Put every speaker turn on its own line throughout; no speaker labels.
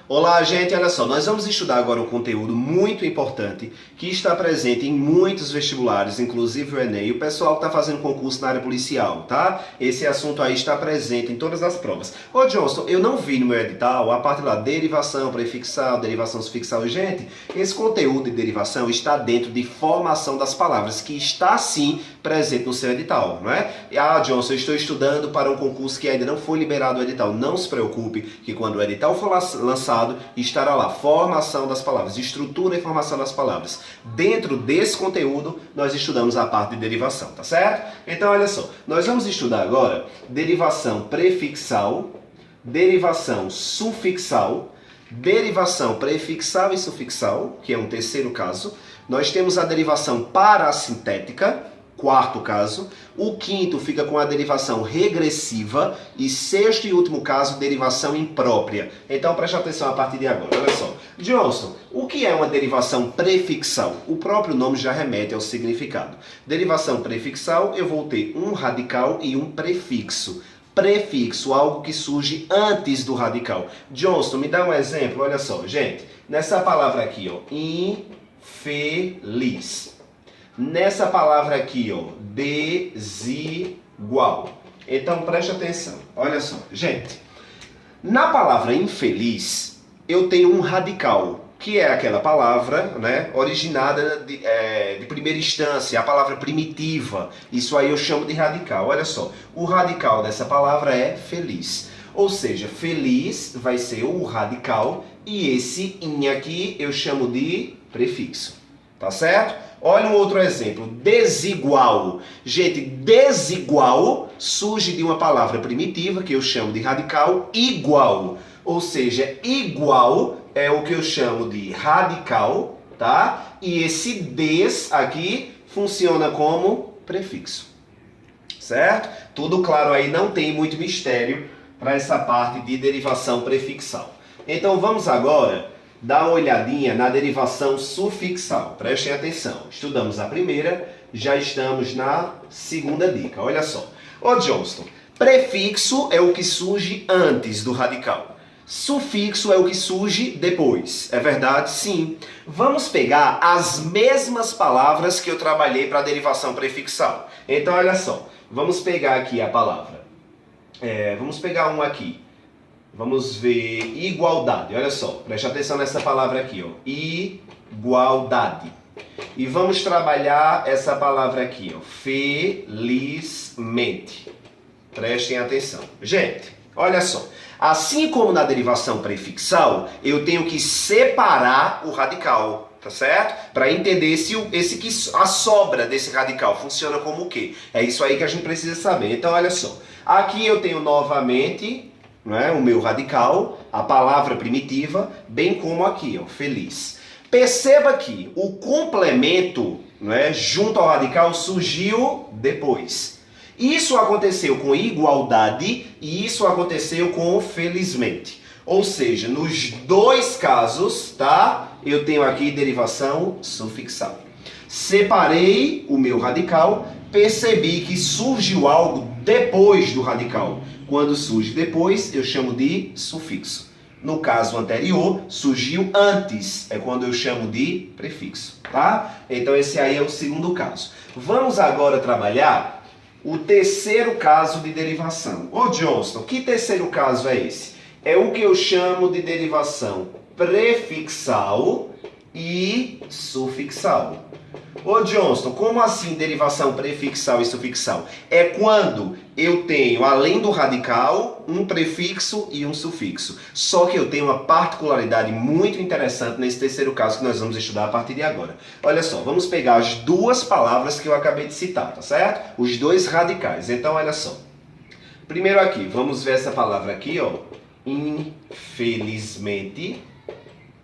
Olá, gente, olha só, nós vamos estudar agora um conteúdo muito importante que está presente em muitos vestibulares, inclusive o Enem, e o pessoal que está fazendo concurso na área policial, tá? Esse assunto aí está presente em todas as provas. Ô, Johnston, eu não vi no meu edital a parte lá, derivação, prefixal, derivação sufixal. Gente, esse conteúdo de derivação está dentro de formação das palavras, que está sim presente no seu edital, não é? Ah, Johnston, eu estou estudando para um concurso que ainda não foi liberado o edital. Não se preocupe, que quando o edital for lançado, estará lá, formação das palavras, estrutura e formação das palavras. Dentro desse conteúdo, nós estudamos a parte de derivação, tá certo? Então, olha só, nós vamos estudar agora derivação prefixal, derivação sufixal, derivação prefixal e sufixal, que é um terceiro caso. Nós temos a derivação parassintética, quarto caso. O quinto fica com a derivação regressiva. E sexto e último caso, derivação imprópria. Então preste atenção a partir de agora. Olha só. Johnston, o que é uma derivação prefixal? O próprio nome já remete ao significado. Derivação prefixal, eu vou ter um radical e um prefixo. Prefixo, algo que surge antes do radical. Johnston, me dá um exemplo. Olha só, gente. Nessa palavra aqui, ó, infeliz. Nessa palavra aqui, ó, desigual. Então preste atenção. Olha só, gente. Na palavra infeliz, eu tenho um radical, que é aquela palavra, né, originada de primeira instância, a palavra primitiva. Isso aí eu chamo de radical. Olha só, o radical dessa palavra é feliz. Ou seja, feliz vai ser o radical e esse in aqui eu chamo de prefixo. Tá certo? Olha um outro exemplo, desigual. Gente, desigual surge de uma palavra primitiva, que eu chamo de radical, igual. Ou seja, igual é o que eu chamo de radical, tá? E esse des aqui funciona como prefixo. Certo? Tudo claro aí, não tem muito mistério para essa parte de derivação prefixal. Então vamos agora dá uma olhadinha na derivação sufixal. Prestem atenção. Estudamos a primeira, já estamos na segunda dica. Olha só. Ô Johnston, prefixo é o que surge antes do radical. Sufixo é o que surge depois. É verdade? Sim. Vamos pegar as mesmas palavras que eu trabalhei para a derivação prefixal. Então, olha só. Vamos pegar aqui a palavra. Vamos pegar uma aqui. Vamos ver igualdade. Olha só, preste atenção nessa palavra aqui, ó. Igualdade. E vamos trabalhar essa palavra aqui, ó. Felizmente. Prestem atenção. Gente, olha só. Assim como na derivação prefixal, eu tenho que separar o radical, tá certo? Para entender se a sobra desse radical funciona como o quê? É isso aí que a gente precisa saber. Então, olha só. Aqui eu tenho novamente, não é, o meu radical, a palavra primitiva, bem como aqui, ó, feliz. Perceba que o complemento, não é, junto ao radical surgiu depois. Isso aconteceu com igualdade e isso aconteceu com felizmente. Ou seja, nos dois casos, tá, eu tenho aqui derivação sufixal. Separei o meu radical, percebi que surgiu algo depois do radical. Quando surge depois, eu chamo de sufixo. No caso anterior, surgiu antes. É quando eu chamo de prefixo, tá? Então esse aí é o segundo caso. Vamos agora trabalhar o terceiro caso de derivação. Ô Johnston, que terceiro caso é esse? É o que eu chamo de derivação prefixal e sufixal. Ô Johnston, como assim derivação prefixal e sufixal? É quando eu tenho, além do radical, um prefixo e um sufixo. Só que eu tenho uma particularidade muito interessante nesse terceiro caso que nós vamos estudar a partir de agora. Olha só, vamos pegar as duas palavras que eu acabei de citar, tá certo? Os dois radicais. Então, olha só. Primeiro aqui, vamos ver essa palavra aqui, ó. Infelizmente,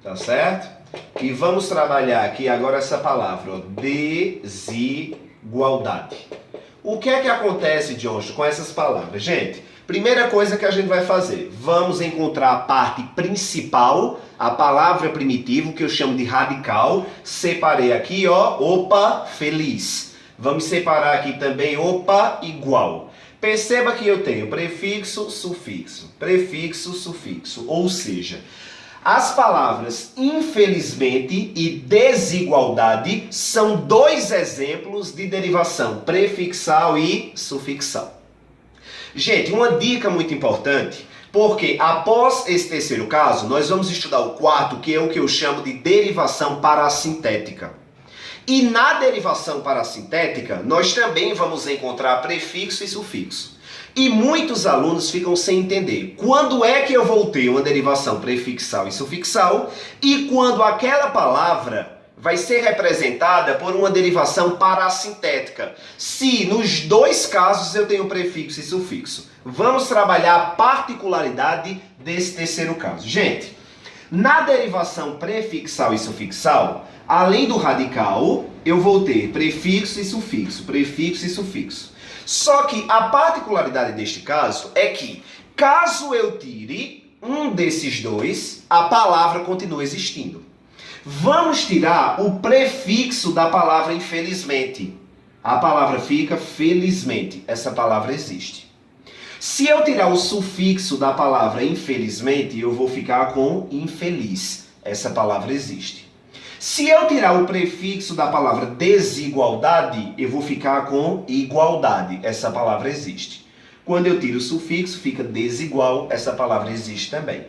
tá certo? E vamos trabalhar aqui agora essa palavra, ó, desigualdade. O que é que acontece, Johnston, com essas palavras? Gente, primeira coisa que a gente vai fazer, vamos encontrar a parte principal, a palavra primitiva, que eu chamo de radical. Separei aqui, ó, opa, feliz. Vamos separar aqui também, opa, igual. Perceba que eu tenho prefixo, sufixo, ou seja, As palavras infelizmente e desigualdade são dois exemplos de derivação prefixal e sufixal. Gente, uma dica muito importante, porque após esse terceiro caso, nós vamos estudar o quarto, que é o que eu chamo de derivação parassintética. E na derivação parassintética, nós também vamos encontrar prefixo e sufixo. E muitos alunos ficam sem entender quando é que eu vou ter uma derivação prefixal e sufixal e quando aquela palavra vai ser representada por uma derivação parassintética. Se nos dois casos eu tenho prefixo e sufixo. Vamos trabalhar a particularidade desse terceiro caso. Gente, na derivação prefixal e sufixal, além do radical, eu vou ter prefixo e sufixo, prefixo e sufixo. Só que a particularidade deste caso é que, caso eu tire um desses dois, a palavra continua existindo. Vamos tirar o prefixo da palavra infelizmente. A palavra fica felizmente. Essa palavra existe. Se eu tirar o sufixo da palavra infelizmente, eu vou ficar com infeliz. Essa palavra existe. Se eu tirar o prefixo da palavra desigualdade, eu vou ficar com igualdade. Essa palavra existe. Quando eu tiro o sufixo, fica desigual. Essa palavra existe também.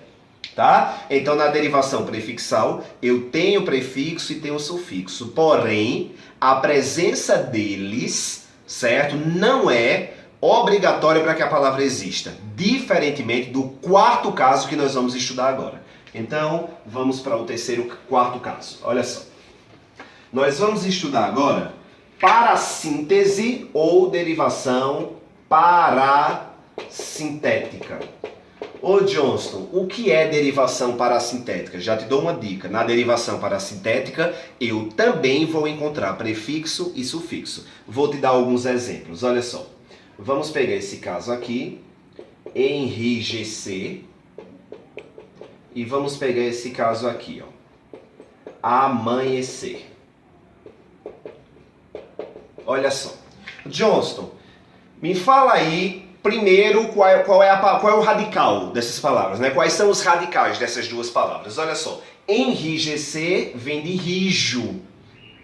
Tá? Então, na derivação prefixal, eu tenho prefixo e tenho sufixo. Porém, a presença deles, certo, não é obrigatória para que a palavra exista. Diferentemente do quarto caso que nós vamos estudar agora. Então, vamos para o quarto caso. Olha só. Nós vamos estudar agora parassíntese ou derivação parassintética. Ô Johnston, o que é derivação parassintética? Já te dou uma dica. Na derivação parassintética, eu também vou encontrar prefixo e sufixo. Vou te dar alguns exemplos. Olha só. Vamos pegar esse caso aqui. Enrijecer. E vamos pegar esse caso aqui, ó. Amanhecer. Olha só. Johnston, me fala aí, primeiro, qual é o radical dessas palavras, né? Quais são os radicais dessas duas palavras? Olha só. Enrijecer vem de rijo,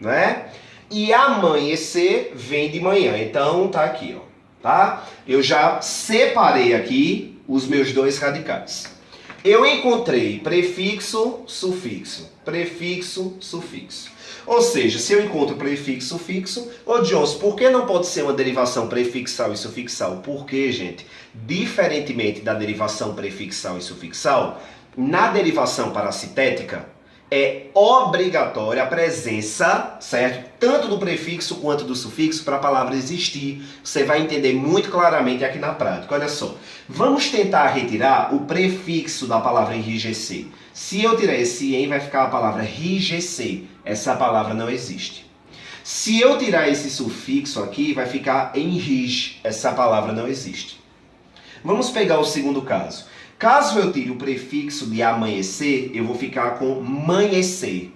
né? E amanhecer vem de manhã. Então, tá aqui, ó. Tá? Eu já separei aqui os meus dois radicais. Eu encontrei prefixo, sufixo, prefixo, sufixo. Ou seja, se eu encontro prefixo, sufixo, ô Johnson, por que não pode ser uma derivação prefixal e sufixal? Porque, gente, diferentemente da derivação prefixal e sufixal, na derivação parassintética, é obrigatória a presença, certo? Tanto do prefixo quanto do sufixo para a palavra existir. Você vai entender muito claramente aqui na prática. Olha só. Vamos tentar retirar o prefixo da palavra enrijecer. Se eu tirar esse em, vai ficar a palavra rijecer. Essa palavra não existe. Se eu tirar esse sufixo aqui, vai ficar enrige. Essa palavra não existe. Vamos pegar o segundo caso. Caso eu tire o prefixo de amanhecer, eu vou ficar com manhecer.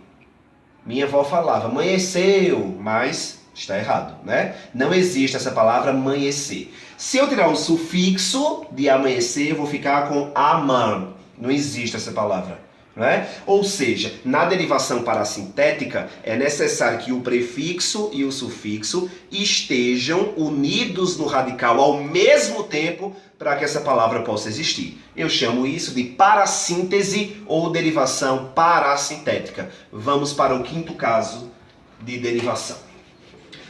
Minha avó falava, amanheceu, mas está errado, né? Não existe essa palavra amanhecer. Se eu tirar o sufixo de amanhecer, eu vou ficar com aman. Não existe essa palavra. Né? Ou seja, na derivação parassintética é necessário que o prefixo e o sufixo estejam unidos no radical ao mesmo tempo para que essa palavra possa existir. Eu chamo isso de parassíntese ou derivação parassintética. Vamos para o quinto caso de derivação.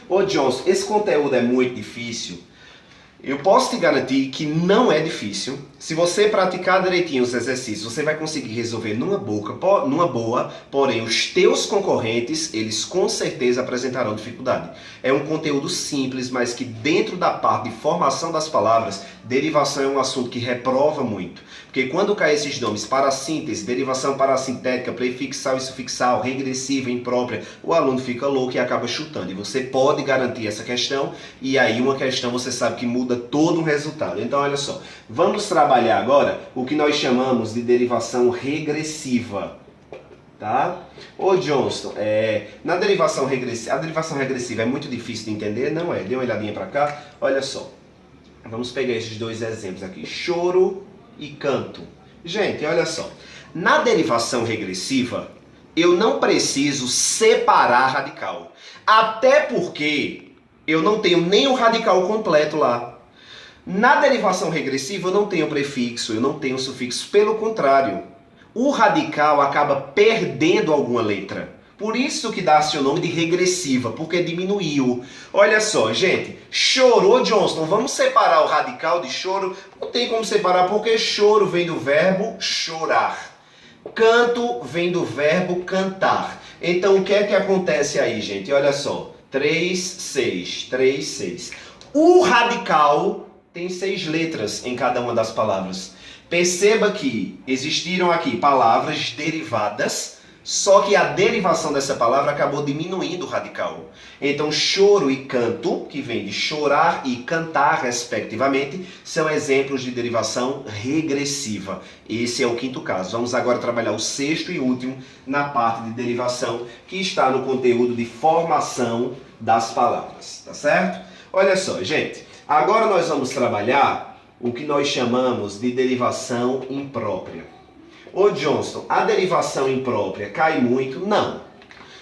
Ô Johnson, esse conteúdo é muito difícil. Eu posso te garantir que não é difícil. Se você praticar direitinho os exercícios, você vai conseguir resolver numa boa, porém os teus concorrentes, eles com certeza apresentarão dificuldade. É um conteúdo simples, mas que dentro da parte de formação das palavras, derivação é um assunto que reprova muito. Porque quando cai esses nomes, parassíntese, derivação parassintética, prefixal e sufixal, regressiva, imprópria, o aluno fica louco e acaba chutando. E você pode garantir essa questão, e aí uma questão você sabe que muda todo o resultado. Então, olha só, vamos trabalhar agora o que nós chamamos de derivação regressiva. Tá? Ô Johnston, na derivação regressiva, a derivação regressiva é muito difícil de entender? Não é. Dê uma olhadinha para cá. Olha só. Vamos pegar esses dois exemplos aqui. Choro e canto. Gente, olha só. Na derivação regressiva, eu não preciso separar radical. Até porque eu não tenho nem o radical completo lá. Na derivação regressiva eu não tenho prefixo, eu não tenho sufixo. Pelo contrário, o radical acaba perdendo alguma letra. Por isso que dá-se o nome de regressiva, porque diminuiu. Olha só, gente, chorou, Johnston. Vamos separar o radical de choro? Não tem como separar, porque choro vem do verbo chorar. Canto vem do verbo cantar. Então, o que é que acontece aí, gente? Olha só, 3, 6, 3, 6. O radical tem 6 letras em cada uma das palavras. Perceba que existiram aqui palavras derivadas, só que a derivação dessa palavra acabou diminuindo o radical. Então, choro e canto, que vem de chorar e cantar, respectivamente, são exemplos de derivação regressiva. Esse é o quinto caso. Vamos agora trabalhar o sexto e último na parte de derivação, que está no conteúdo de formação das palavras. Tá certo? Olha só, gente. Agora nós vamos trabalhar o que nós chamamos de derivação imprópria. Ô Johnston, a derivação imprópria cai muito? Não.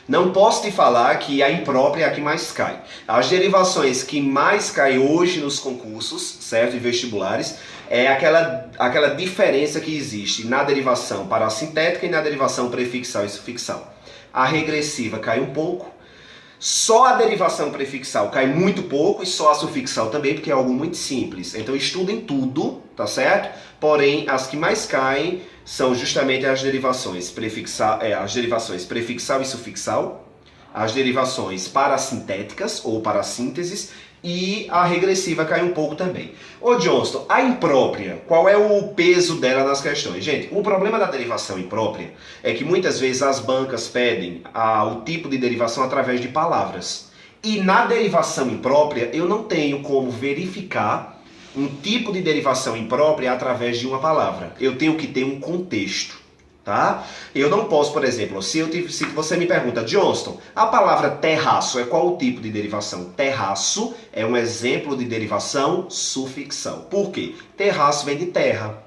Não posso te falar que a imprópria é a que mais cai. As derivações que mais caem hoje nos concursos, certo, e vestibulares, é aquela diferença que existe na derivação parassintética e na derivação prefixal e sufixal. A regressiva cai um pouco. Só a derivação prefixal cai muito pouco e só a sufixal também, porque é algo muito simples. Então estudem tudo, tá certo? Porém, as que mais caem são justamente as derivações prefixal e sufixal, as derivações parassintéticas ou parasínteses e a regressiva cai um pouco também. Ô Johnston, a imprópria, qual é o peso dela nas questões? Gente, o problema da derivação imprópria é que muitas vezes as bancas pedem o tipo de derivação através de palavras. E na derivação imprópria eu não tenho como verificar um tipo de derivação imprópria através de uma palavra. Eu tenho que ter um contexto, tá? Eu não posso, por exemplo, se você me pergunta, Johnston, a palavra terraço é qual o tipo de derivação? Terraço é um exemplo de derivação sufixal. Por quê? Terraço vem de terra.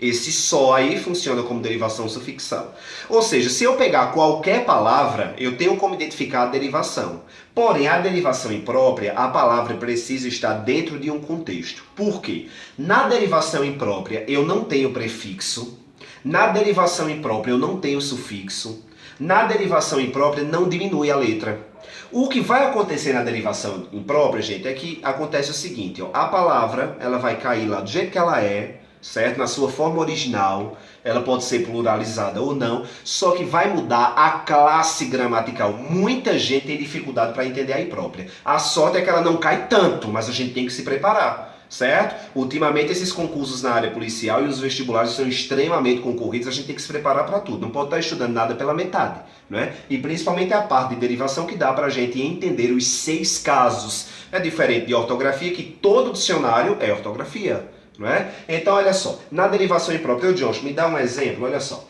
Esse só aí funciona como derivação sufixal. Ou seja, se eu pegar qualquer palavra, eu tenho como identificar a derivação. Porém, a derivação imprópria, a palavra precisa estar dentro de um contexto. Por quê? Na derivação imprópria, eu não tenho prefixo. Na derivação imprópria, eu não tenho sufixo. Na derivação imprópria, não diminui a letra. O que vai acontecer na derivação imprópria, gente, é que acontece o seguinte, ó, a palavra ela vai cair lá do jeito que ela é, certo? Na sua forma original, ela pode ser pluralizada ou não, só que vai mudar a classe gramatical. Muita gente tem dificuldade para entender a imprópria. A sorte é que ela não cai tanto, mas a gente tem que se preparar, certo? Ultimamente esses concursos na área policial e os vestibulares são extremamente concorridos, a gente tem que se preparar para tudo. Não pode estar estudando nada pela metade, não é? E principalmente a parte de derivação que dá para a gente entender os 6 casos. É diferente de ortografia, que todo dicionário é ortografia. Não é? Então, olha só, na derivação imprópria, Johnston, me dá um exemplo, olha só.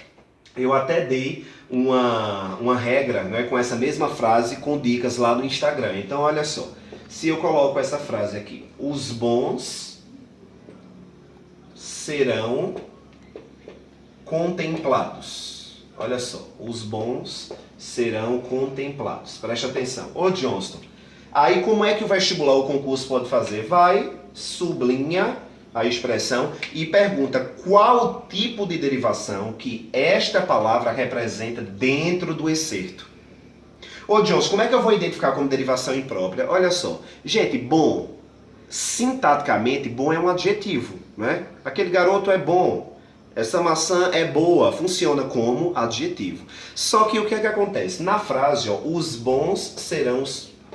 Eu até dei uma regra, não é, com essa mesma frase, com dicas lá no Instagram. Então, olha só, se eu coloco essa frase aqui, os bons serão contemplados. Olha só, os bons serão contemplados. Preste atenção. Ô, Johnston, aí como é que o vestibular, o concurso pode fazer? Vai, sublinha a expressão e pergunta qual tipo de derivação que esta palavra representa dentro do excerto. Ô Johnston, como é que eu vou identificar como derivação imprópria? Olha só, gente, bom, sintaticamente, bom é um adjetivo, né? Aquele garoto é bom, essa maçã é boa, funciona como adjetivo. Só que o que é que acontece? Na frase, ó, os bons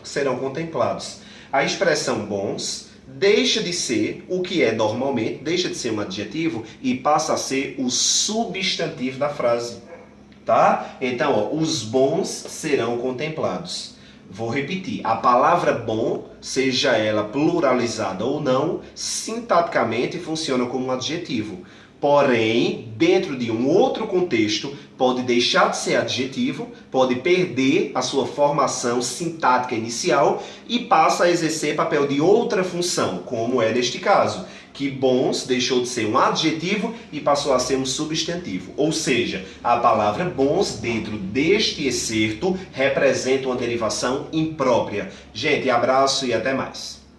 serão contemplados. A expressão bons deixa de ser o que é normalmente, deixa de ser um adjetivo e passa a ser o substantivo da frase, tá? Então, ó, os bons serão contemplados. Vou repetir, a palavra bom, seja ela pluralizada ou não, sintaticamente funciona como um adjetivo. Porém, dentro de um outro contexto, pode deixar de ser adjetivo, pode perder a sua formação sintática inicial e passa a exercer papel de outra função, como é neste caso, que bons deixou de ser um adjetivo e passou a ser um substantivo. Ou seja, a palavra bons dentro deste excerto representa uma derivação imprópria. Gente, abraço e até mais.